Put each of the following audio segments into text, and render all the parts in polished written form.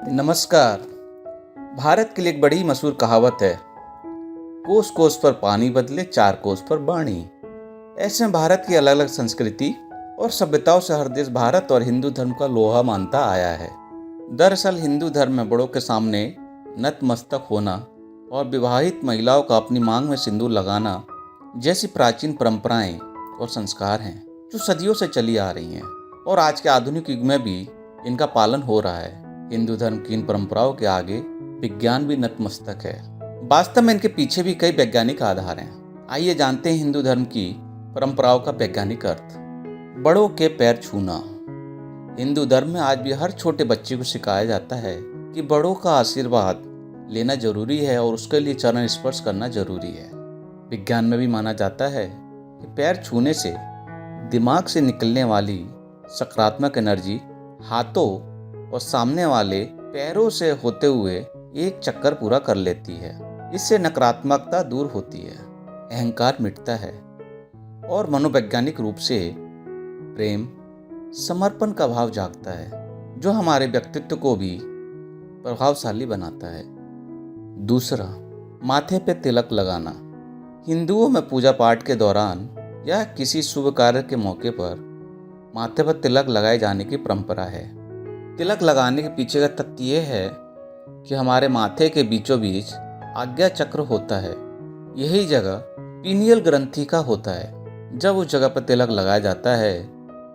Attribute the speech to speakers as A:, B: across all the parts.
A: नमस्कार। भारत की एक बड़ी मशहूर कहावत है, कोस कोस पर पानी बदले चार कोस पर वाणी। ऐसे में भारत की अलग अलग संस्कृति और सभ्यताओं से हर देश भारत और हिंदू धर्म का लोहा मानता आया है। दरअसल हिंदू धर्म में बड़ों के सामने नतमस्तक होना और विवाहित महिलाओं का अपनी मांग में सिंदूर लगाना जैसी प्राचीन परंपराएं और संस्कार हैं जो सदियों से चली आ रही हैं और आज के आधुनिक युग में भी इनका पालन हो रहा है। हिंदू धर्म की इन परंपराओं के आगे विज्ञान भी नतमस्तक है। वास्तव में इनके पीछे भी कई वैज्ञानिक आधार हैं। आइए जानते हैं हिंदू धर्म की परंपराओं का वैज्ञानिक अर्थ। बड़ों के पैर छूना। हिंदू धर्म में आज भी हर छोटे बच्चे को सिखाया जाता है कि बड़ों का आशीर्वाद लेना जरूरी है और उसके लिए चरण स्पर्श करना जरूरी है। विज्ञान में भी माना जाता है कि पैर छूने से दिमाग से निकलने वाली सकारात्मक एनर्जी हाथों और सामने वाले पैरों से होते हुए एक चक्कर पूरा कर लेती है। इससे नकारात्मकता दूर होती है, अहंकार मिटता है और मनोवैज्ञानिक रूप से प्रेम, समर्पण का भाव जागता है जो हमारे व्यक्तित्व को भी प्रभावशाली बनाता है। दूसरा, माथे पे तिलक लगाना। हिंदुओं में पूजा पाठ के दौरान या किसी शुभ कार्य के मौके पर माथे पर तिलक लगाए जाने की परंपरा है। तिलक लगाने के पीछे का तथ्य यह है कि हमारे माथे के बीचों बीच आज्ञा चक्र होता है। यही जगह पीनियल ग्रंथि का होता है। जब उस जगह पर तिलक लगाया जाता है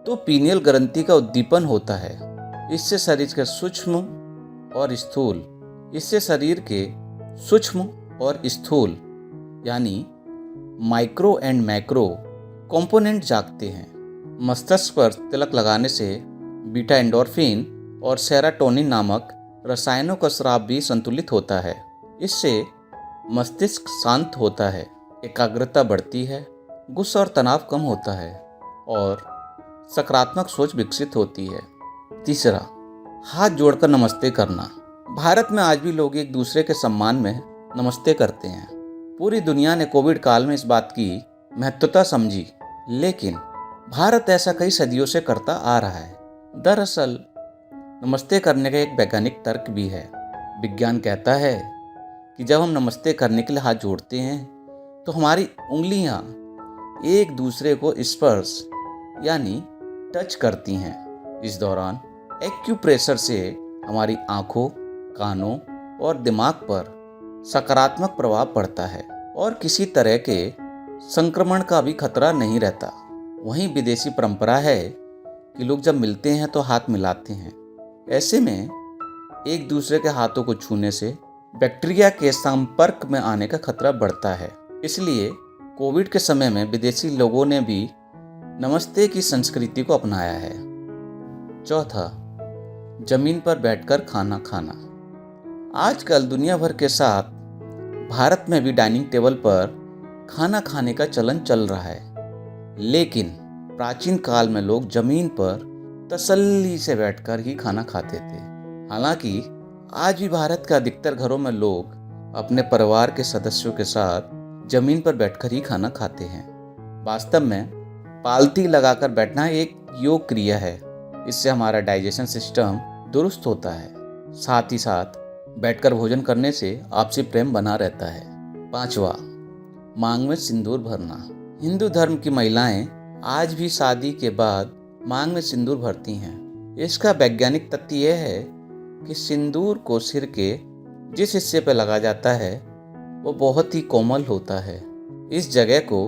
A: तो पीनियल ग्रंथि का उद्दीपन होता है। इससे शरीर के सूक्ष्म और स्थूल यानी माइक्रो एंड मैक्रो कंपोनेंट जागते हैं। मस्तिष्क पर तिलक लगाने से बीटा एंडोर्फिन और सेरोटोनिन नामक रसायनों का स्राव भी संतुलित होता है। इससे मस्तिष्क शांत होता है, एकाग्रता बढ़ती है, गुस्सा और तनाव कम होता है और सकारात्मक सोच विकसित होती है। तीसरा, हाथ जोड़कर नमस्ते करना। भारत में आज भी लोग एक दूसरे के सम्मान में नमस्ते करते हैं। पूरी दुनिया ने कोविड काल में इस बात की महत्वता समझी, लेकिन भारत ऐसा कई सदियों से करता आ रहा है। दरअसल नमस्ते करने का एक वैज्ञानिक तर्क भी है। विज्ञान कहता है कि जब हम नमस्ते करने के लिए हाथ जोड़ते हैं तो हमारी उंगलियां एक दूसरे को स्पर्श यानी टच करती हैं। इस दौरान एक्यूप्रेशर से हमारी आँखों, कानों और दिमाग पर सकारात्मक प्रभाव पड़ता है और किसी तरह के संक्रमण का भी खतरा नहीं रहता। वहीं विदेशी परंपरा है कि लोग जब मिलते हैं तो हाथ मिलाते हैं। ऐसे में एक दूसरे के हाथों को छूने से बैक्टीरिया के संपर्क में आने का खतरा बढ़ता है। इसलिए कोविड के समय में विदेशी लोगों ने भी नमस्ते की संस्कृति को अपनाया है। चौथा, जमीन पर बैठकर खाना खाना। आजकल दुनिया भर के साथ भारत में भी डाइनिंग टेबल पर खाना खाने का चलन चल रहा है, लेकिन प्राचीन काल में लोग जमीन पर तसल्ली से बैठकर ही खाना खाते थे। हालांकि आज भी भारत के अधिकतर घरों में लोग अपने परिवार के सदस्यों के साथ जमीन पर बैठकर ही खाना खाते हैं। वास्तव में पालथी लगाकर बैठना एक योग क्रिया है। इससे हमारा डाइजेशन सिस्टम दुरुस्त होता है। साथ ही साथ बैठकर भोजन करने से आपसी प्रेम बना रहता है। पांचवा, मांग में सिंदूर भरना। हिंदू धर्म की महिलाएं आज भी शादी के बाद मांग में सिंदूर भरती हैं। इसका वैज्ञानिक तथ्य यह है कि सिंदूर को सिर के जिस हिस्से पर लगाया जाता है वो बहुत ही कोमल होता है। इस जगह को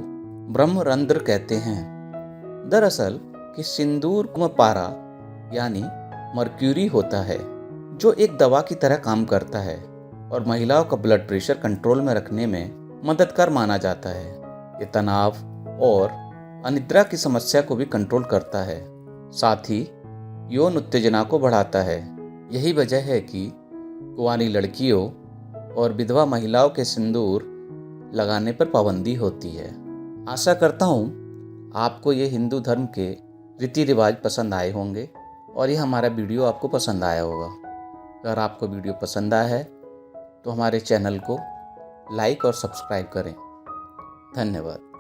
A: ब्रह्मरंध्र कहते हैं। दरअसल कि सिंदूर में पारा यानी मर्क्यूरी होता है जो एक दवा की तरह काम करता है और महिलाओं का ब्लड प्रेशर कंट्रोल में रखने में मददगार माना जाता है। ये तनाव और अनिद्रा की समस्या को भी कंट्रोल करता है, साथ ही यौन उत्तेजना को बढ़ाता है। यही वजह है कि कुंवारी लड़कियों और विधवा महिलाओं के सिंदूर लगाने पर पाबंदी होती है। आशा करता हूँ आपको ये हिंदू धर्म के रीति रिवाज पसंद आए होंगे और ये हमारा वीडियो आपको पसंद आया होगा। अगर आपको वीडियो पसंद आया है तो हमारे चैनल को लाइक और सब्सक्राइब करें। धन्यवाद।